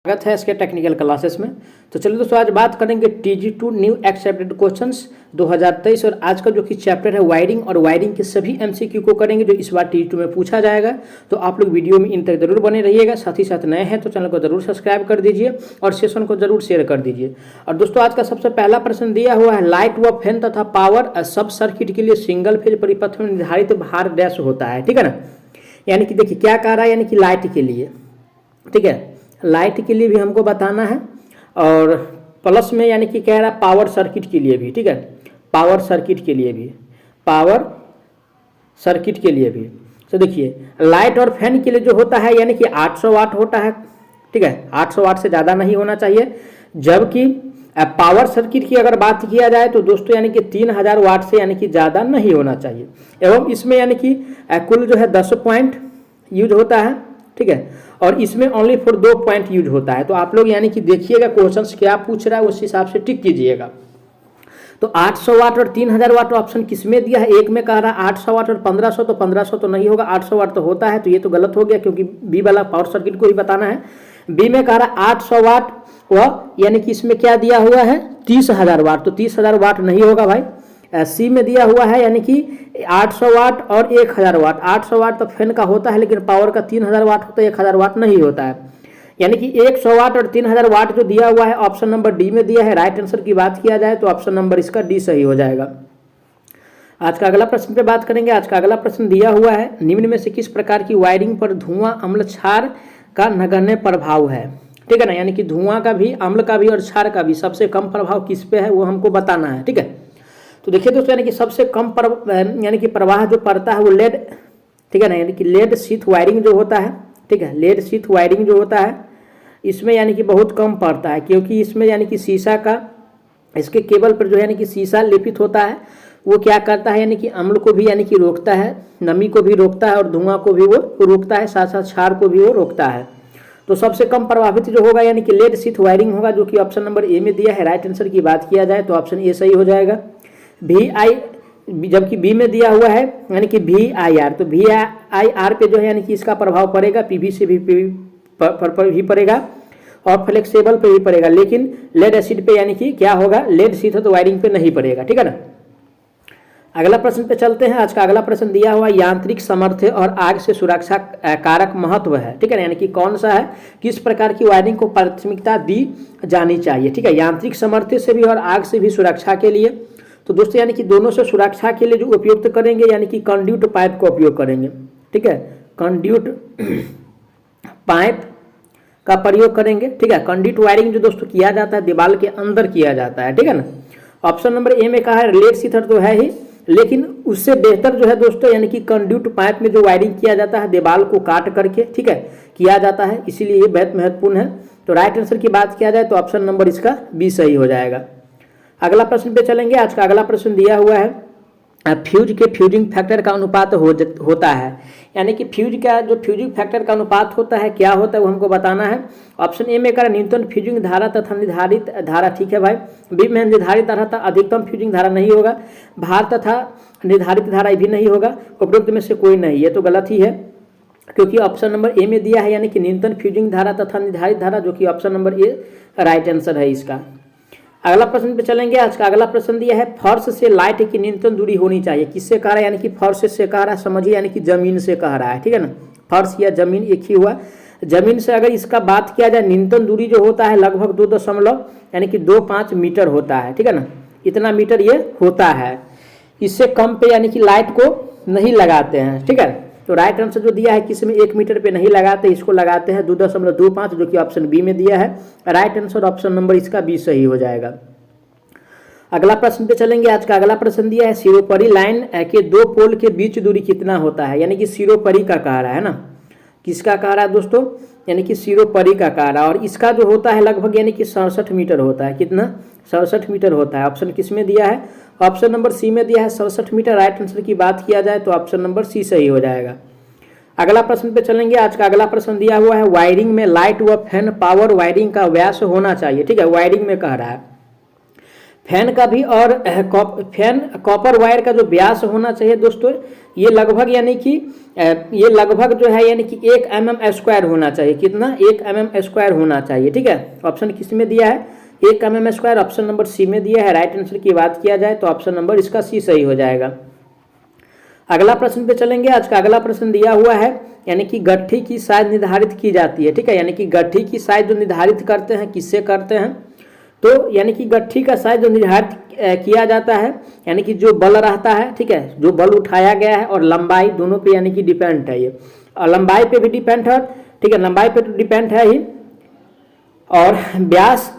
स्वागत है इसके टेक्निकल क्लासेस में। तो चलिए दोस्तों, आज बात करेंगे TG2 न्यू एक्सेप्टेड क्वेश्चंस 2023 और आज का जो कि चैप्टर है वायरिंग और वायरिंग के सभी MCQ को करेंगे जो इस बार TG2 में पूछा जाएगा। तो आप लोग वीडियो में इन तक जरूर बने रहिएगा। साथ ही साथ नए हैं तो चैनल को जरूर सब्सक्राइब कर दीजिए और सेशन को जरूर शेयर कर दीजिए। और दोस्तों, आज का सबसे पहला प्रश्न दिया हुआ है, लाइट व फैन तथा पावर सब सर्किट के लिए सिंगल फेज परिपथ में निर्धारित भार डैश होता है। ठीक है ना, यानी कि देखिए क्या कह रहा है, यानी कि लाइट के लिए, ठीक है, लाइट के लिए भी हमको बताना है और प्लस में यानी कि कह रहा है पावर सर्किट के लिए भी। ठीक है, पावर सर्किट के लिए भी, पावर सर्किट के लिए भी। तो देखिए लाइट और फैन के लिए जो होता है यानी कि 800 वाट होता है। ठीक है, 800 वाट से ज़्यादा नहीं होना चाहिए। जबकि पावर सर्किट की अगर बात किया जाए तो दोस्तों यानी कि 3000 वाट से यानी कि ज़्यादा नहीं होना चाहिए। एवं इसमें यानी कि कुल जो है 10 पॉइंट यूज होता है। ठीक है, और इसमें ओनली फॉर 2 पॉइंट यूज होता है। तो आप लोग यानी कि देखिएगा क्वेश्चंस क्या पूछ रहा है, उस हिसाब से टिक कीजिएगा। तो 800 वाट और 3000 वाट ऑप्शन किसमें दिया है? एक में कह रहा है 800 वाट और 1500, तो 1500 तो नहीं होगा, 800 वाट तो होता है, तो ये तो गलत हो गया क्योंकि बी वाला पावर सर्किट को ही बताना है। बी में कह रहा है 800 वाट व यानी कि इसमें क्या दिया हुआ है 30,000 वाट, तो 30,000 वाट नहीं होगा भाई। सी में दिया हुआ है यानी कि 800 वाट और 1000 वाट। 800 वाट तो फैन का होता है लेकिन पावर का 3000 वाट होता है, 1000 वाट नहीं होता है। यानी कि 100 वाट और 3000 वाट जो दिया हुआ है ऑप्शन नंबर डी में दिया है। राइट आंसर की बात किया जाए तो ऑप्शन नंबर इसका डी सही हो जाएगा। आज का अगला प्रश्न पे बात करेंगे। आज का अगला प्रश्न दिया हुआ है, निम्न में से किस प्रकार की वायरिंग पर धुआं अम्ल क्षार का नगण्य प्रभाव है? ठीक है ना, यानी कि धुआं का भी, अम्ल का भी और क्षार का भी सबसे कम प्रभाव किस पे है वो हमको बताना है। ठीक है, तो देखिए दोस्तों, यानी कि सबसे कम यानी कि प्रवाह जो पड़ता है वो लेड, ठीक है ना, यानी कि लेड शीथ वायरिंग जो होता है। ठीक है, लेड शीथ वायरिंग जो होता है इसमें यानी कि बहुत कम पड़ता है क्योंकि इसमें यानी कि शीशा का, इसके केबल पर जो है यानी कि शीशा लेपित होता है। वो क्या करता है यानी कि अम्ल को भी यानी कि रोकता है, नमी को भी रोकता है और धुआं को भी वो रोकता है, साथ साथ क्षार को भी वो रोकता है। तो सबसे कम प्रभावित जो होगा यानी कि लेड शीथ वायरिंग होगा, जो कि ऑप्शन नंबर ए में दिया है। राइट आंसर की बात किया जाए तो ऑप्शन ए सही हो जाएगा। VI, जबकि बी में दिया हुआ है यानी कि VIR, तो VIR पे जो है यानी कि इसका प्रभाव पड़ेगा, PVC भी पर भी पड़ेगा और फ्लेक्सिबल पे भी पड़ेगा, लेकिन लेड एसिड पे यानी कि क्या होगा, लेड शीथ तो वायरिंग पे नहीं पड़ेगा। ठीक है ना, अगला प्रश्न पे चलते हैं। आज का अगला प्रश्न दिया हुआ, यांत्रिक सामर्थ्य और आग से सुरक्षा कारक महत्व है। ठीक है ना, यानी कि कौन सा है, किस प्रकार की वायरिंग को प्राथमिकता दी जानी चाहिए? ठीक है, यांत्रिक सामर्थ्य से भी और आग से भी सुरक्षा के लिए। तो दोस्तों यानी कि दोनों से सुरक्षा के लिए जो उपयोग करेंगे यानी कि कंड्यूट पाइप का उपयोग करेंगे। ठीक है, कंड्यूट पाइप का प्रयोग करेंगे। ठीक है, कंड्यूट वायरिंग जो दोस्तों किया जाता है दीवार के अंदर किया जाता है। ठीक है ना, ऑप्शन नंबर ए में कहा है लेड शीथ तो है ही, लेकिन उससे बेहतर जो है दोस्तों यानी कि कंड्यूट पाइप में जो वायरिंग किया जाता है दीवार को काट करके, ठीक है, किया जाता है, इसीलिए ये बहुत महत्वपूर्ण है। तो राइट आंसर की बात किया जाए तो ऑप्शन नंबर इसका बी सही हो जाएगा। अगला प्रश्न पे चलेंगे। आज का अगला प्रश्न दिया हुआ है, फ्यूज के फ्यूजिंग फैक्टर का अनुपात होता है, यानी कि फ्यूज का जो फ्यूजिंग फैक्टर का अनुपात होता है क्या होता है वो हमको बताना है। ऑप्शन ए में कर न्यूनतम फ्यूजिंग धारा तथा निर्धारित धारा, ठीक है भाई। बी में निर्धारित धारा तथा अधिकतम फ्यूजिंग धारा नहीं होगा, भार तथा निर्धारित धारा भी नहीं होगा, उपरोक्त में से कोई नहीं, ये तो गलत ही है क्योंकि ऑप्शन नंबर ए में दिया है यानी कि न्यूनतम फ्यूजिंग धारा तथा निर्धारित धारा, जो कि option number A right answer है इसका। अगला प्रश्न पे चलेंगे। आज का अगला प्रश्न दिया है, फर्श से लाइट की न्यूनतम दूरी होनी चाहिए, किससे कह रहा है, यानी कि फर्श से कह रहा है, समझिए यानी कि जमीन से कह रहा है। ठीक है ना, फर्श या जमीन एक ही हुआ। जमीन से अगर इसका बात किया जाए न्यूनतम दूरी जो होता है लगभग 2 यानी कि 25 मीटर होता है। ठीक है ना, इतना मीटर ये होता है, इससे कम पे यानी कि लाइट को नहीं लगाते हैं। ठीक है, तो राइट आंसर जो दिया है किसी में 1 मीटर पे नहीं लगाते, इसको लगाते हैं 2.25, जो कि ऑप्शन बी में दिया है। राइट आंसर ऑप्शन नंबर इसका बी सही हो जाएगा। अगला प्रश्न पे चलेंगे। आज का अगला प्रश्न दिया है, सिरोपरी लाइन के 2 पोल के बीच दूरी कितना होता है, यानी कि सिरोपरी का कह रहा है ना, किसका कह रहा है दोस्तों, यानी कि सिरोपरी का कह रहा है, और इसका जो होता है लगभग यानी कि 67 मीटर होता है। कितना? 67 मीटर होता है। ऑप्शन किस में दिया है? ऑप्शन नंबर सी में दिया है 67 मीटर। राइट आंसर की बात किया जाए तो ऑप्शन नंबर सी सही हो जाएगा। अगला प्रश्न पे चलेंगे। आज का अगला प्रश्न दिया हुआ है, वायरिंग में लाइट व फैन पावर वायरिंग का व्यास होना चाहिए। ठीक है, वायरिंग में कह रहा है फैन का भी और फैन कॉपर वायर का जो व्यास होना चाहिए दोस्तों, ये लगभग यानी कि ये लगभग जो है यानी कि 1 mm स्क्वायर होना चाहिए। कितना? 1 mm स्क्वायर होना चाहिए। ठीक है, ऑप्शन किस में दिया है? 1 mm square. Option number C में दिया है। राइट आंसर की बात किया जाए तो ऑप्शन नंबर इसका सी सही हो जाएगा। अगला प्रश्न पे चलेंगे। आज का अगला प्रश्न दिया हुआ है यानी कि गट्ठी की साइज निर्धारित की जाती है। ठीक है, यानी कि गट्ठी की साइज जो निर्धारित करते हैं किससे करते हैं? तो यानी कि गट्ठी का साइज जो निर्धारित किया जाता है यानी कि जो बल रहता है, ठीक है, जो बल उठाया गया है और लंबाई दोनों पे यानी कि डिपेंड है ये, और लंबाई पे भी डिपेंड है। ठीक है, लंबाई पे तो डिपेंड है ही, और व्यास,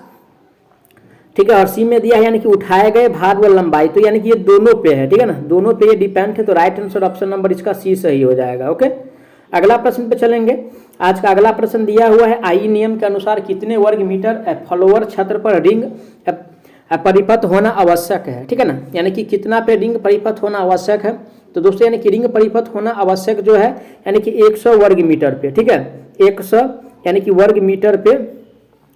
ठीक है, और सी में दिया है यानी कि उठाए गए भार व लंबाई, तो यानी कि ये दोनों पे है। ठीक है ना, दोनों पे ये डिपेंड है, तो राइट आंसर ऑप्शन नंबर इसका सी सही हो जाएगा। ओके, अगला प्रश्न पे चलेंगे। आज का अगला प्रश्न दिया हुआ है आई नियम के अनुसार कितने वर्ग मीटर फ्लोअर क्षेत्र पर रिंग परिपथ होना आवश्यक है। ठीक है ना, यानी कि कितना पे रिंग परिपथ होना आवश्यक है? तो दोस्तों यानी कि रिंग परिपथ होना आवश्यक जो है यानी कि 100 वर्ग मीटर पे। ठीक है, 100 यानी कि वर्ग मीटर पे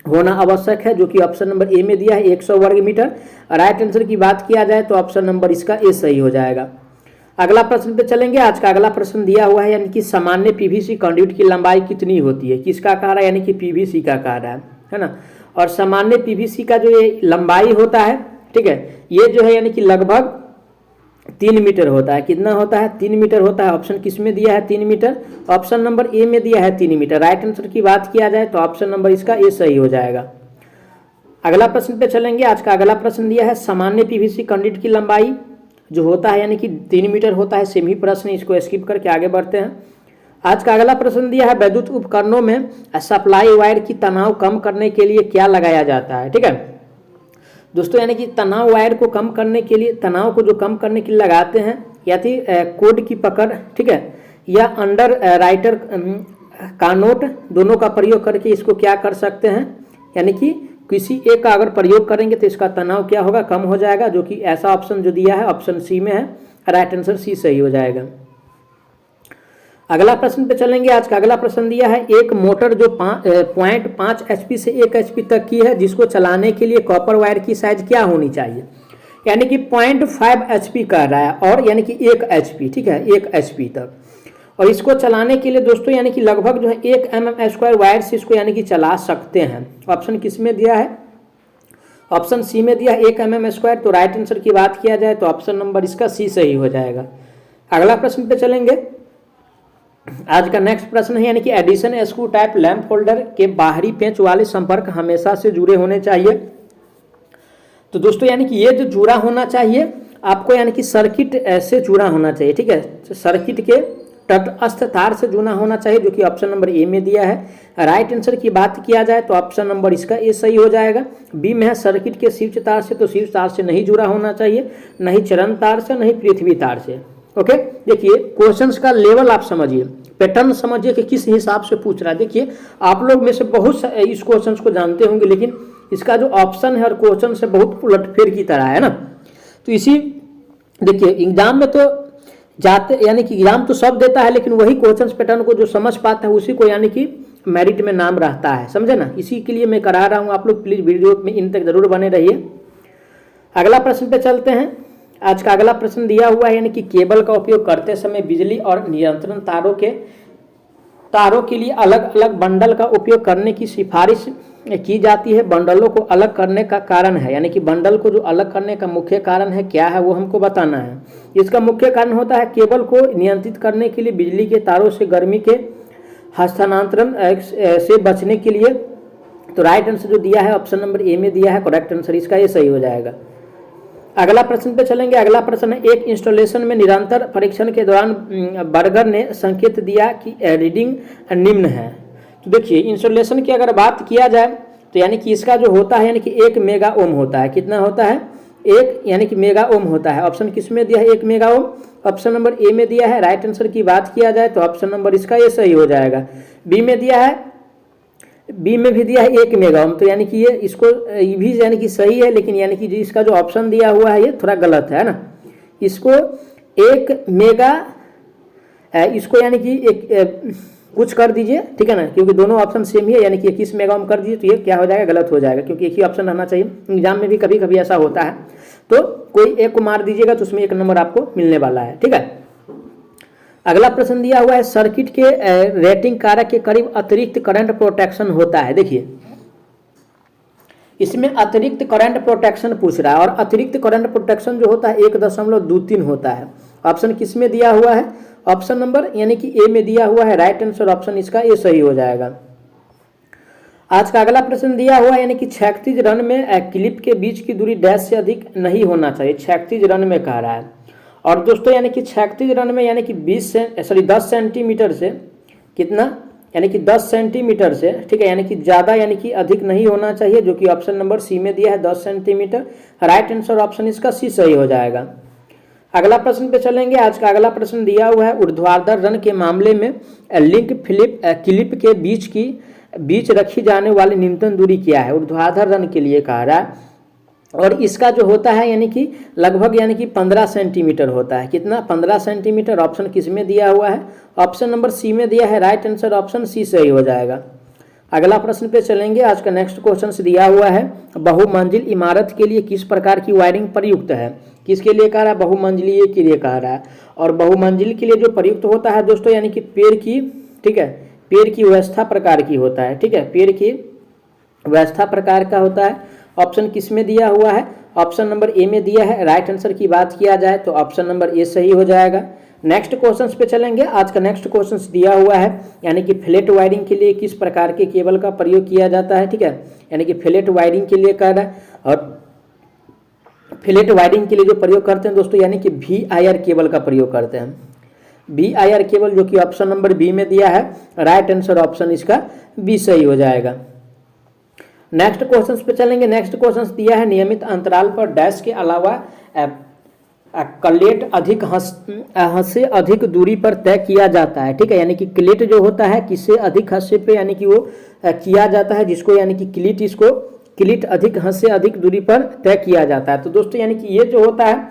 होना आवश्यक है, जो कि ऑप्शन नंबर ए में दिया है 100 वर्ग मीटर। राइट आंसर की बात किया जाए तो ऑप्शन नंबर इसका ए सही हो जाएगा। अगला प्रश्न पे चलेंगे। आज का अगला प्रश्न दिया हुआ है यानी कि सामान्य पीवीसी कंडक्ट की लंबाई कितनी होती है? किसका कह रहा है? यानी कि पीवीसी का कह रहा है ना। और सामान्य पीवीसी का जो ये लंबाई होता है, ठीक है, ये जो है यानी कि लगभग 3 मीटर होता है। कितना होता है? 3 मीटर होता है। ऑप्शन किस में दिया है? 3 मीटर। ऑप्शन नंबर ए में दिया है 3 मीटर। राइट आंसर की बात किया जाए तो ऑप्शन नंबर इसका ए सही हो जाएगा। अगला प्रश्न पे चलेंगे। आज का अगला प्रश्न दिया है सामान्य पीवीसी कंडक्ट की लंबाई जो होता है यानी कि 3 मीटर होता है। सेम ही प्रश्न, इसको स्किप करके आगे बढ़ते हैं। आज का अगला प्रश्न दिया है वैद्युत उपकरणों में सप्लाई वायर की तनाव कम करने के लिए क्या लगाया जाता है? ठीक है दोस्तों, यानी कि तनाव वायर को कम करने के लिए, तनाव को जो कम करने के लिए लगाते हैं, या थी कोड की पकड़, ठीक है, या अंडर राइटर का नोट, दोनों का प्रयोग करके इसको क्या कर सकते हैं, यानी कि किसी एक का अगर प्रयोग करेंगे तो इसका तनाव क्या होगा? कम हो जाएगा, जो कि ऐसा ऑप्शन जो दिया है ऑप्शन सी में है। राइट आंसर सी सही हो जाएगा। अगला प्रश्न पे चलेंगे। आज का अगला प्रश्न दिया है एक मोटर जो 0.5 HP से 1 HP तक की है, जिसको चलाने के लिए कॉपर वायर की साइज क्या होनी चाहिए? यानी कि 0.5 HP कह रहा है, और यानी कि 1 HP, ठीक है, 1 HP तक। और इसको चलाने के लिए दोस्तों यानी कि लगभग जो है 1 mm स्क्वायर वायर से इसको यानी कि चला सकते हैं। ऑप्शन किस में दिया है? ऑप्शन सी में दिया है 1 mm स्क्वायर। तो राइट आंसर की बात किया जाए तो ऑप्शन नंबर इसका सी सही हो जाएगा। अगला प्रश्न पे चलेंगे। आज का नेक्स्ट प्रश्न है यानी कि Edison screw type lamp holder के बाहरी पेंच वाले संपर्क हमेशा से जुड़े होने चाहिए। तो दोस्तों यानी कि ये जो जुड़ा होना चाहिए आपको, यानी कि सर्किट से जुड़ा होना चाहिए। ठीक है, सर्किट के तटस्थ तार से जुड़ा होना चाहिए, जो कि ऑप्शन नंबर ए में दिया है। राइट आंसर की बात किया जाए तो ऑप्शन नंबर इसका ए सही हो जाएगा। बी में है सर्किट के शीर्ष तार से, तो शीर्ष तार से नहीं जुड़ा होना चाहिए, नहीं चरण तार से, नहीं पृथ्वी तार से। ओके, देखिए क्वेश्चंस का लेवल आप समझिए, पैटर्न समझिए कि किस हिसाब से पूछ रहा है। देखिए आप लोग में से बहुत इस क्वेश्चन को जानते होंगे, लेकिन इसका जो ऑप्शन है और क्वेश्चन से बहुत उलटफेर की तरह है ना। तो इसी देखिए एग्जाम में तो जाते, यानी कि एग्जाम तो सब देता है, लेकिन वही क्वेश्चन पैटर्न को जो समझ पाता है उसी को यानी कि मेरिट में नाम रहता है, समझे ना। इसी के लिए मैं करा रहा हूँ, आप लोग प्लीज वीडियो में इन तक जरूर बने रहिए। अगला प्रश्न पे चलते हैं। आज का अगला प्रश्न दिया हुआ है यानी कि केबल का उपयोग करते समय बिजली और नियंत्रण तारों के लिए अलग अलग बंडल का उपयोग करने की सिफारिश की जाती है। बंडलों को अलग करने का कारण है, यानी कि बंडल को जो अलग करने का मुख्य कारण है क्या है वो हमको बताना है। इसका मुख्य कारण होता है केबल को नियंत्रित करने के लिए बिजली के तारों से गर्मी के हस्तांतरण से बचने के लिए। तो राइट आंसर जो दिया है ऑप्शन नंबर ए में दिया है, करेक्ट आंसर इसका ये सही हो जाएगा। अगला प्रश्न पे चलेंगे। अगला प्रश्न है एक इंस्टॉलेशन में निरंतर परीक्षण के दौरान बर्गर ने संकेत दिया कि रीडिंग निम्न है। तो देखिए इंस्टॉलेशन की अगर बात किया जाए तो यानी कि इसका जो होता है यानी कि 1 मेगा ओम होता है। कितना होता है? 1 यानी कि मेगा ओम होता है। ऑप्शन किस में दिया है? 1 mega ohm. Option number A में दिया है। राइट आंसर की बात किया जाए तो ऑप्शन नंबर इसका ये सही हो जाएगा। बी में दिया है, बी में भी दिया है 1 मेगा ओम। तो यानी कि ये इसको ये भी यानी कि सही है, लेकिन यानी कि इसका जो ऑप्शन दिया हुआ है ये थोड़ा गलत है ना। इसको 1 मेगा, इसको यानी कि कुछ कर दीजिए, ठीक है ना, क्योंकि दोनों ऑप्शन सेम ही है, यानी कि 21 मेगा ओम कर दीजिए तो ये क्या हो जाएगा, गलत हो जाएगा, क्योंकि एक ही ऑप्शन रहना चाहिए। एग्जाम में भी कभी कभी ऐसा होता है, तो कोई एक को मार दीजिएगा तो उसमें 1 नंबर आपको मिलने वाला है, ठीक है। अगला प्रश्न दिया हुआ है, सर्किट के रेटिंग कारक के करीब अतिरिक्त करंट प्रोटेक्शन होता है। देखिए इसमें अतिरिक्त करंट प्रोटेक्शन पूछ रहा है, और अतिरिक्त करंट प्रोटेक्शन जो होता है 1.23 होता है। ऑप्शन किस में दिया हुआ है, ऑप्शन नंबर यानी कि ए में दिया हुआ है, राइट आंसर ऑप्शन इसका ए सही हो जाएगा। आज का अगला प्रश्न दिया हुआ है, यानी कि क्षैतिज रन में क्लिप के बीच की दूरी डैश से अधिक नहीं होना चाहिए, क्षैतिज रन में कह रहा है। और दोस्तों यानी कि क्षैतिज रन में यानी कि 10 सेंटीमीटर से कितना, यानी कि 10 सेंटीमीटर से, ठीक है, यानी कि ज़्यादा यानी कि अधिक नहीं होना चाहिए, जो कि ऑप्शन नंबर सी में दिया है 10 सेंटीमीटर। राइट आंसर ऑप्शन इसका सी सही हो जाएगा। अगला प्रश्न पे चलेंगे। आज का अगला प्रश्न दिया हुआ है, ऊर्ध्वाधर रन के मामले में लिंक क्लिप के बीच रखी जाने वाली न्यूनतम दूरी क्या है। ऊर्ध्वाधर रन के लिए कह रहा है, और इसका जो होता है यानी कि लगभग यानी कि 15 सेंटीमीटर होता है। कितना, 15 सेंटीमीटर। ऑप्शन किस में दिया हुआ है, ऑप्शन नंबर सी में दिया है, राइट आंसर ऑप्शन सी सही हो जाएगा। अगला प्रश्न पे चलेंगे। आज का नेक्स्ट क्वेश्चन दिया हुआ है, बहुमंजिल इमारत के लिए किस प्रकार की वायरिंग प्रयुक्त है। किसके लिए कह रहा है, बहुमंजिलीय के लिए कह रहा है। और बहुमंजिल के लिए जो प्रयुक्त होता है दोस्तों, यानी कि पेड़ की, ठीक है, पेड़ की व्यवस्था प्रकार की होता है, ठीक है, पेड़ की व्यवस्था प्रकार का होता है। ऑप्शन किस में दिया हुआ है, ऑप्शन नंबर ए में दिया है। राइट आंसर की बात किया जाए तो ऑप्शन नंबर ए सही हो जाएगा। नेक्स्ट क्वेश्चन पे चलेंगे। आज का नेक्स्ट क्वेश्चन दिया हुआ है, यानी कि फ्लैट वायरिंग के लिए किस प्रकार के केबल का प्रयोग किया जाता है, ठीक है, यानी कि फ्लैट वायरिंग के लिए कह रहा है। और फ्लैट वायरिंग के लिए जो प्रयोग करते हैं दोस्तों, यानी कि VIR केबल का प्रयोग करते हैं, VIR केबल, जो कि ऑप्शन नंबर बी में दिया है। राइट आंसर ऑप्शन इसका बी सही हो जाएगा। नेक्स्ट क्वेश्चन पे चलेंगे। नेक्स्ट क्वेश्चन दिया है, नियमित अंतराल पर डैश के अलावा क्लेट अधिक हद अधिक दूरी पर तय किया जाता है, ठीक है, यानी कि क्लेट जो होता है किससे अधिक हद पे यानी कि वो किया जाता है, जिसको यानी कि क्लिट, इसको क्लिट अधिक हद से अधिक दूरी पर तय किया जाता है। तो दोस्तों यानी कि ये जो होता है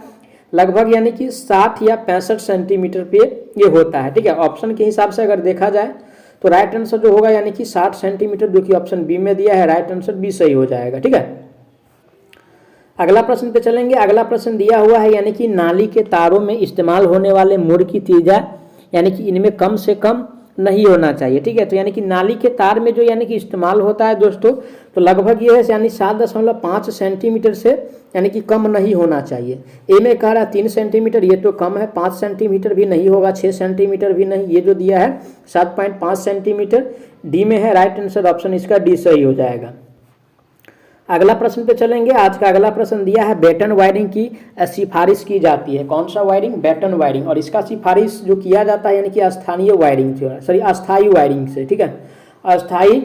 लगभग यानी कि 60 या 65 सेंटीमीटर पे ये होता है, ठीक है। ऑप्शन के हिसाब से अगर देखा जाए तो राइट आंसर जो होगा यानी कि 60 सेंटीमीटर, जो कि ऑप्शन बी में दिया है। राइट आंसर बी सही हो जाएगा, ठीक है। अगला प्रश्न पे चलेंगे। अगला प्रश्न दिया हुआ है, यानी कि नाली के तारों में इस्तेमाल होने वाले मुड़ की त्रिज्या यानी कि इनमें कम से कम नहीं होना चाहिए, ठीक है। तो यानी कि नाली के तार में जो यानी कि इस्तेमाल होता है दोस्तों, तो लगभग ये है यानी 7.5 सेंटीमीटर से यानी कि कम नहीं होना चाहिए। ए में कह रहा है 3 सेंटीमीटर, ये तो कम है, 5 सेंटीमीटर भी नहीं होगा, 6 सेंटीमीटर भी नहीं, ये जो दिया है 7.5 सेंटीमीटर डी में है। राइट आंसर ऑप्शन इसका डी सही हो जाएगा। अगला प्रश्न पे चलेंगे। आज का अगला प्रश्न दिया है, बैटन वायरिंग की सिफारिश की जाती है। कौन सा वायरिंग, बैटन वायरिंग, और इसका सिफारिश जो किया जाता है यानी कि अस्थायी वायरिंग से, ठीक है, अस्थायी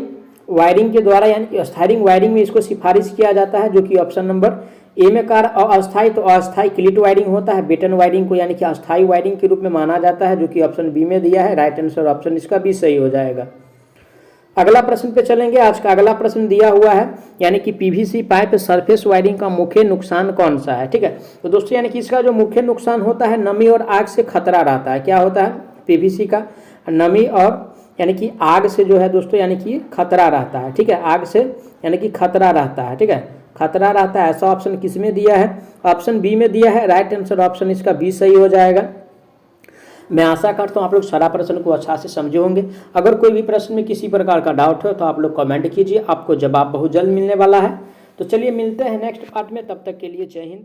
वायरिंग के द्वारा, यानी कि अस्थायी वायरिंग में इसको सिफारिश किया जाता है, जो कि ऑप्शन नंबर ए में कार। अस्थायी तो अस्थायी क्लिट वायरिंग होता है, बैटन वायरिंग को यानी कि अस्थायी वायरिंग के रूप में माना जाता है, जो कि ऑप्शन बी में दिया है। राइट आंसर ऑप्शन इसका बी सही हो जाएगा। अगला प्रश्न पे चलेंगे। आज का अगला प्रश्न दिया हुआ है, यानी कि PVC पाइप सरफेस वायरिंग का मुख्य नुकसान कौन सा है, ठीक है। तो दोस्तों यानी कि इसका जो मुख्य नुकसान होता है, नमी और आग से खतरा रहता है। क्या होता है, PVC का नमी और यानी कि आग से जो है दोस्तों यानी कि खतरा रहता है, ठीक है, आग से यानी कि खतरा रहता है, ठीक है, खतरा रहता है। ऐसा ऑप्शन किस में दिया है, ऑप्शन बी में दिया है। राइट आंसर ऑप्शन इसका बी सही हो जाएगा। मैं आशा करता हूँ आप लोग सारा प्रश्न को अच्छा से समझे होंगे। अगर कोई भी प्रश्न में किसी प्रकार का डाउट हो तो आप लोग कमेंट कीजिए, आपको जवाब बहुत जल्द मिलने वाला है। तो चलिए मिलते हैं नेक्स्ट पार्ट में, तब तक के लिए जय हिंद।